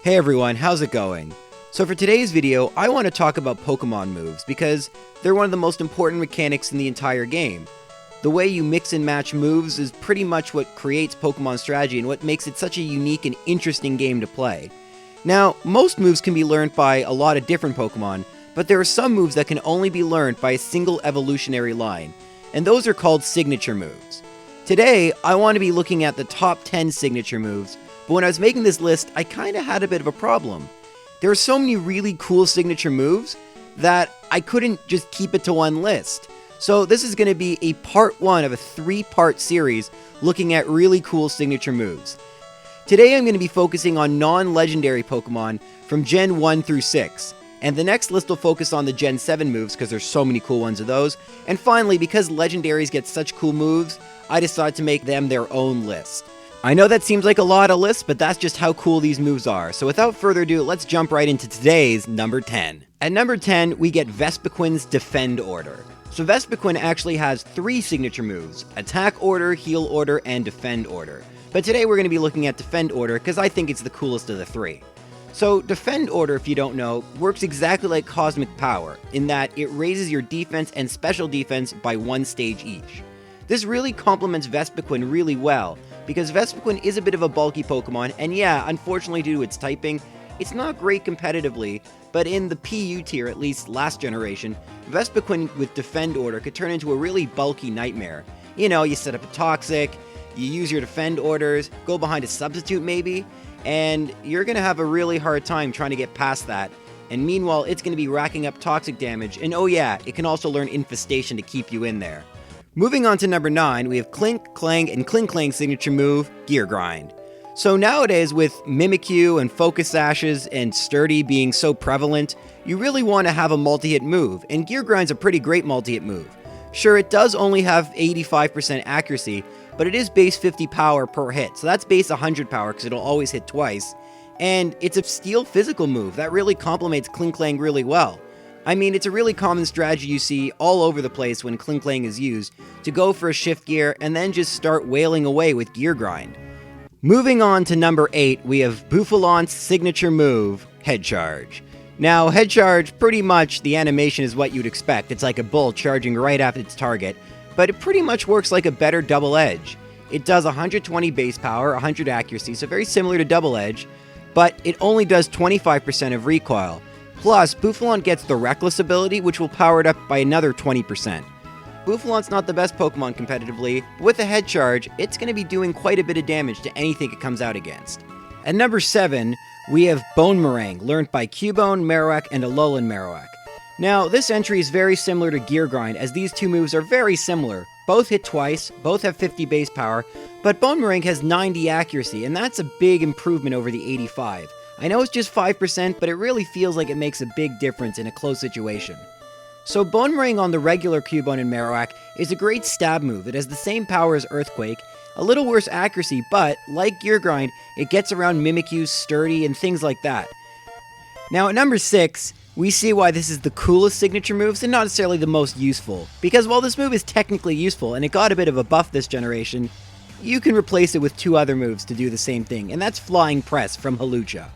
Hey everyone, how's it going? So for today's video, I want to talk about Pokemon moves because they're one of the most important mechanics in the entire game. The way you mix and match moves is pretty much what creates Pokemon strategy and what makes it such a unique and interesting game to play. Now, most moves can be learned by a lot of different Pokemon, but there are some moves that can only be learned by a single evolutionary line, and those are called signature moves. Today, I want to be looking at the top 10 signature moves, but when I was making this list, I kinda had a bit of a problem. There are so many really cool signature moves that I couldn't just keep it to one list. So this is going to be a part 1 of a 3-part series looking at really cool signature moves. Today I'm going to be focusing on non-legendary Pokemon from Gen 1 through 6. And the next list will focus on the Gen 7 moves because there's so many cool ones of those. And finally, because legendaries get such cool moves, I decided to make them their own list. I know that seems like a lot of lists, but that's just how cool these moves are. So without further ado, let's jump right into today's number 10. At number 10, we get Vespiquen's Defend Order. So Vespiquen actually has 3 signature moves: Attack Order, Heal Order, and Defend Order. But today we're going to be looking at Defend Order because I think it's the coolest of the 3. So Defend Order, if you don't know, works exactly like Cosmic Power, in that it raises your defense and special defense by 1 stage each. This really complements Vespiquen really well, because Vespiquen is a bit of a bulky Pokemon, and yeah, unfortunately due to its typing, it's not great competitively, but in the PU tier, at least last generation, Vespiquen with Defend Order could turn into a really bulky nightmare. You know, you set up a Toxic, you use your Defend Orders, go behind a Substitute maybe, and you're going to have a really hard time trying to get past that. And meanwhile, it's going to be racking up Toxic damage, and oh yeah, it can also learn Infestation to keep you in there. Moving on to number 9, we have Clink, Clang, and Clank signature move, Gear Grind. So nowadays, with Mimikyu and Focus Sashes and Sturdy being so prevalent, you really want to have a multi-hit move, and Gear Grind's a pretty great multi-hit move. Sure, it does only have 85% accuracy, but it is base 50 power per hit, so that's base 100 power because it'll always hit twice, and it's a steel physical move that really complements Clang really well. I mean, it's a really common strategy you see all over the place when Clang is used, to go for a shift gear and then just start wailing away with Gear Grind. Moving on to number 8, we have Bouffalant's signature move, Head Charge. Now, Head Charge, pretty much the animation is what you'd expect. It's like a bull charging right after its target, but it pretty much works like a better Double Edge. It does 120 base power, 100 accuracy, so very similar to Double Edge, but it only does 25% of recoil. Plus, Bouffalant gets the Reckless ability, which will power it up by another 20%. Bouffalant's not the best Pokemon competitively, but with a Head Charge, it's going to be doing quite a bit of damage to anything it comes out against. At number 7, we have Bone Meringue, learned by Cubone, Marowak, and Alolan Marowak. Now, this entry is very similar to Gear Grind, as these two moves are very similar. Both hit twice, both have 50 base power, but Bone Meringue has 90 accuracy, and that's a big improvement over the 85. I know it's just 5%, but it really feels like it makes a big difference in a close situation. So Bone Meringue on the regular Cubone and Marowak is a great stab move. It has the same power as Earthquake, a little worse accuracy, but like Gear Grind, it gets around Mimikyu, Sturdy, and things like that. Now at number 6, we see why this is the coolest signature moves and not necessarily the most useful. Because while this move is technically useful and it got a bit of a buff this generation, you can replace it with 2 other moves to do the same thing, and that's Flying Press from Hawlucha.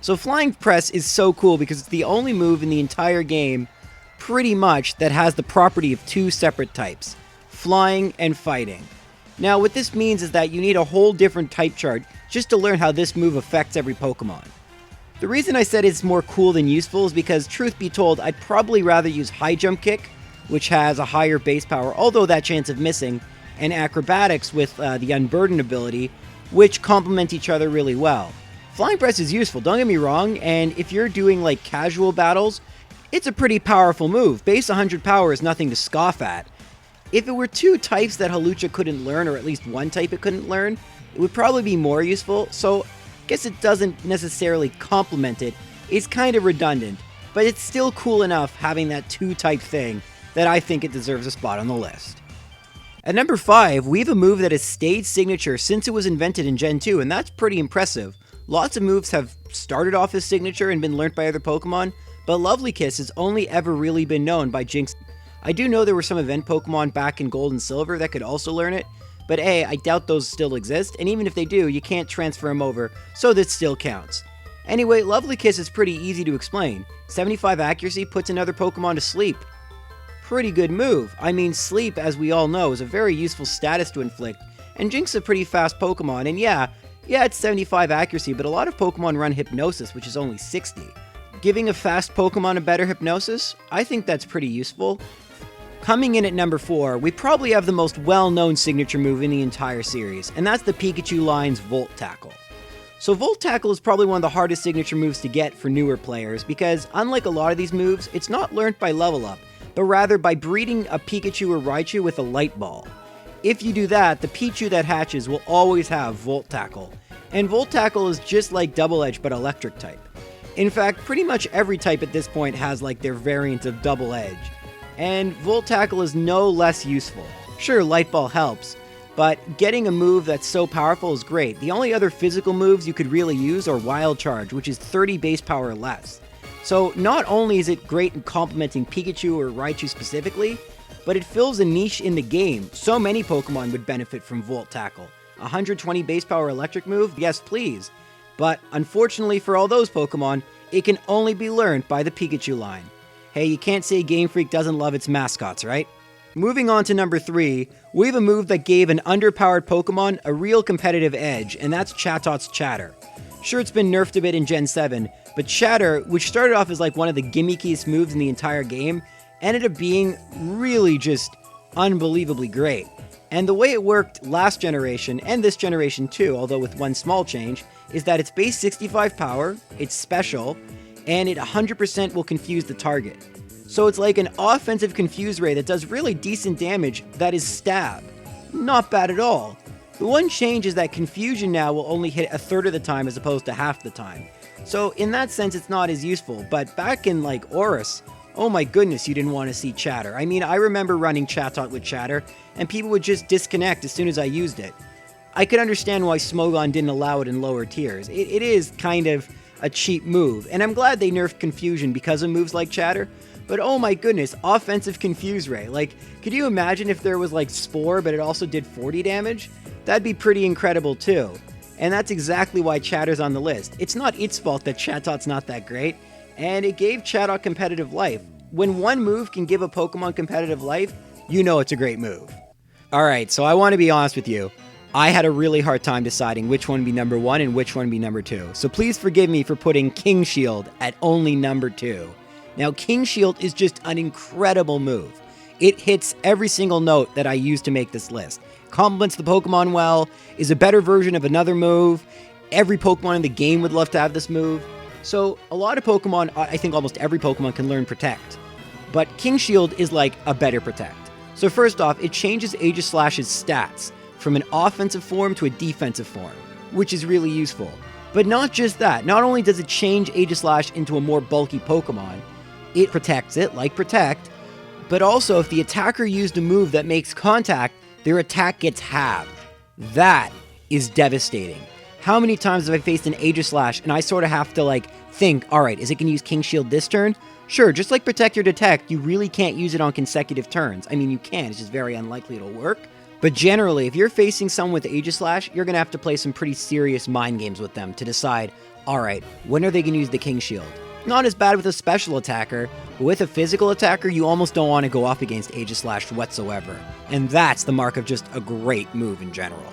So Flying Press is so cool because it's the only move in the entire game, pretty much, that has the property of 2 separate types, Flying and Fighting. Now what this means is that you need a whole different type chart just to learn how this move affects every Pokemon. The reason I said it's more cool than useful is because, truth be told, I'd probably rather use High Jump Kick, which has a higher base power, although that chance of missing, and Acrobatics with the Unburden ability, which complement each other really well. Flying Press is useful, don't get me wrong, and if you're doing like casual battles, it's a pretty powerful move. Base 100 power is nothing to scoff at. If it were 2 types that Hawlucha couldn't learn, or at least 1 type it couldn't learn, it would probably be more useful, so I guess it doesn't necessarily complement it. It's kind of redundant, but it's still cool enough having that 2 type thing that I think it deserves a spot on the list. At number 5, we have a move that has stayed signature since it was invented in Gen 2, and that's pretty impressive. Lots of moves have started off as signature and been learnt by other Pokemon, but Lovely Kiss has only ever really been known by Jinx. I do know there were some event Pokemon back in Gold and Silver that could also learn it, but I doubt those still exist, and even if they do, you can't transfer them over, so that still counts. Anyway, Lovely Kiss is pretty easy to explain. 75 accuracy puts another Pokemon to sleep. Pretty good move. I mean, sleep, as we all know, is a very useful status to inflict, and Jink's a pretty fast Pokemon, and yeah, it's 75 accuracy, but a lot of Pokemon run Hypnosis, which is only 60. Giving a fast Pokemon a better Hypnosis? I think that's pretty useful. Coming in at number 4, we probably have the most well-known signature move in the entire series, and that's the Pikachu line's Volt Tackle. So Volt Tackle is probably one of the hardest signature moves to get for newer players, because unlike a lot of these moves, it's not learned by level up, but rather by breeding a Pikachu or Raichu with a Light Ball. If you do that, the Pichu that hatches will always have Volt Tackle, and Volt Tackle is just like Double Edge but electric type. In fact, pretty much every type at this point has like their variant of Double Edge, and Volt Tackle is no less useful. Sure, Light Ball helps, but getting a move that's so powerful is great. The only other physical moves you could really use are Wild Charge, which is 30 base power or less. So not only is it great in complementing Pikachu or Raichu specifically, but it fills a niche in the game. So many Pokemon would benefit from Volt Tackle. 120 base power electric move? Yes, please. But unfortunately for all those Pokemon, it can only be learned by the Pikachu line. Hey, you can't say Game Freak doesn't love its mascots, right? Moving on to number 3, we have a move that gave an underpowered Pokemon a real competitive edge, and that's Chatot Chatter. Sure, it's been nerfed a bit in Gen 7, but Chatter, which started off as like one of the gimmickiest moves in the entire game, ended up being really just unbelievably great. And the way it worked last generation, and this generation too, although with one small change, is that it's base 65 power, it's special, and it 100% will confuse the target. So it's like an offensive confuse ray that does really decent damage that is stab. Not bad at all. The one change is that confusion now will only hit a third of the time as opposed to half the time. So in that sense it's not as useful, but back in like Oris, oh my goodness, you didn't want to see Chatter. I mean, I remember running Chatot with Chatter, and people would just disconnect as soon as I used it. I could understand why Smogon didn't allow it in lower tiers. It is kind of a cheap move, and I'm glad they nerfed Confusion because of moves like Chatter, but oh my goodness, offensive Confuse Ray. Like, could you imagine if there was like Spore, but it also did 40 damage? That'd be pretty incredible too. And that's exactly why Chatter's on the list. It's not its fault that Chatot's not that great, and it gave Chatot competitive life. When one move can give a Pokemon competitive life, you know it's a great move. Alright, so I want to be honest with you. I had a really hard time deciding which one would be number 1 and which one would be number 2. So please forgive me for putting King Shield at only number 2. Now, King Shield is just an incredible move. It hits every single note that I used to make this list. Complements the Pokemon well, is a better version of another move. Every Pokemon in the game would love to have this move. So a lot of Pokemon, I think almost every Pokemon can learn Protect. But King Shield is like a better Protect. So first off, it changes Aegislash's stats from an offensive form to a defensive form, which is really useful. But not just that, not only does it change Aegislash into a more bulky Pokemon, it protects it, like Protect, but also if the attacker used a move that makes contact, their attack gets halved. That is devastating. How many times have I faced an Aegislash and I sort of have to like think, alright, is it going to use King Shield this turn? Sure, just like Protect or Detect, you really can't use it on consecutive turns. I mean, you can, it's just very unlikely it'll work. But generally, if you're facing someone with Aegislash, you're going to have to play some pretty serious mind games with them to decide, alright, when are they going to use the King Shield? Not as bad with a special attacker, but with a physical attacker, you almost don't want to go up against Aegislash whatsoever. And that's the mark of just a great move in general.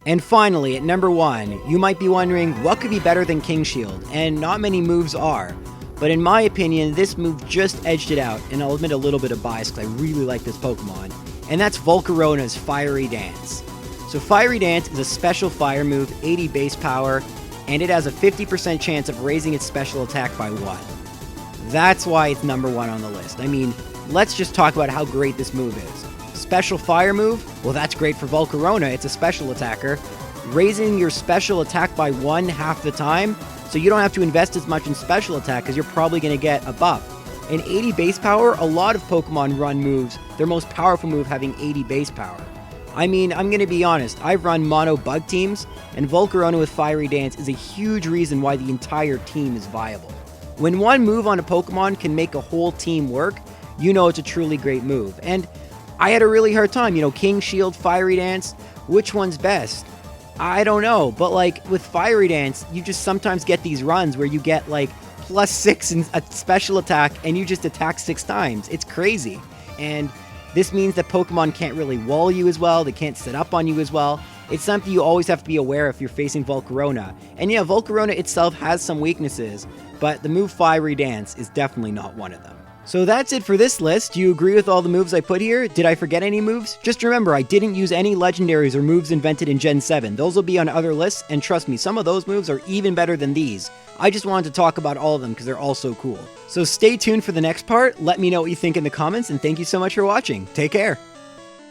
And finally, at number 1, you might be wondering what could be better than King Shield, and not many moves are. But in my opinion, this move just edged it out, and I'll admit a little bit of bias because I really like this Pokemon, and that's Volcarona's Fiery Dance. So Fiery Dance is a special fire move, 80 base power, and it has a 50% chance of raising its special attack by 1. That's why it's number 1 on the list. I mean, let's just talk about how great this move is. Special fire move? Well, that's great for Volcarona, it's a special attacker. Raising your special attack by 1 half the time, so you don't have to invest as much in special attack because you're probably going to get a buff. In 80 base power, a lot of Pokemon run moves, their most powerful move having 80 base power. I mean, I'm going to be honest, I've run mono bug teams, and Volcarona with Fiery Dance is a huge reason why the entire team is viable. When one move on a Pokemon can make a whole team work, you know it's a truly great move. And I had a really hard time, King Shield, Fiery Dance, which one's best? I don't know, but like with Fiery Dance, you just sometimes get these runs where you get like +6 in a special attack and you just attack 6 times. It's crazy. And this means that Pokemon can't really wall you as well, they can't set up on you as well. It's something you always have to be aware if you're facing Volcarona. And yeah, Volcarona itself has some weaknesses, but the move Fiery Dance is definitely not one of them. So that's it for this list. Do you agree with all the moves I put here? Did I forget any moves? Just remember, I didn't use any legendaries or moves invented in Gen 7. Those will be on other lists, and trust me, some of those moves are even better than these. I just wanted to talk about all of them because they're all so cool. So stay tuned for the next part, let me know what you think in the comments, and thank you so much for watching. Take care!